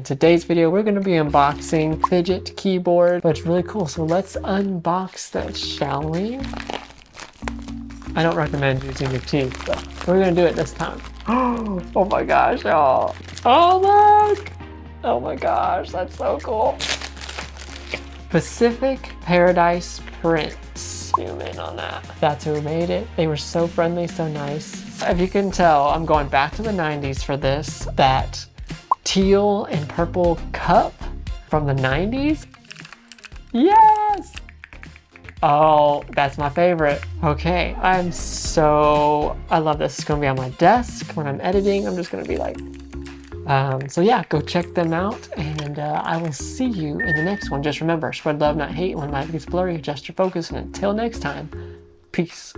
In today's video, we're going to be unboxing Fidget keyboard, but it's really cool. So let's unbox this, shall we? I don't recommend using your teeth, but we're going to do it this time. Oh my gosh, y'all. Oh look! Oh my gosh, that's so cool. Pacific Paradise Prints. Zoom in on that. That's who made it. They were so friendly, so nice. If you can tell, I'm going back to the 90s for this. That teal and purple cup from the 90s. Yes! Oh, that's my favorite. Okay, I love this. It's gonna be on my desk when I'm editing. I'm just gonna be like, so yeah, go check them out, and I will see you in the next one. Just remember, spread love, not hate. When life gets blurry, adjust your focus, and until next time, peace.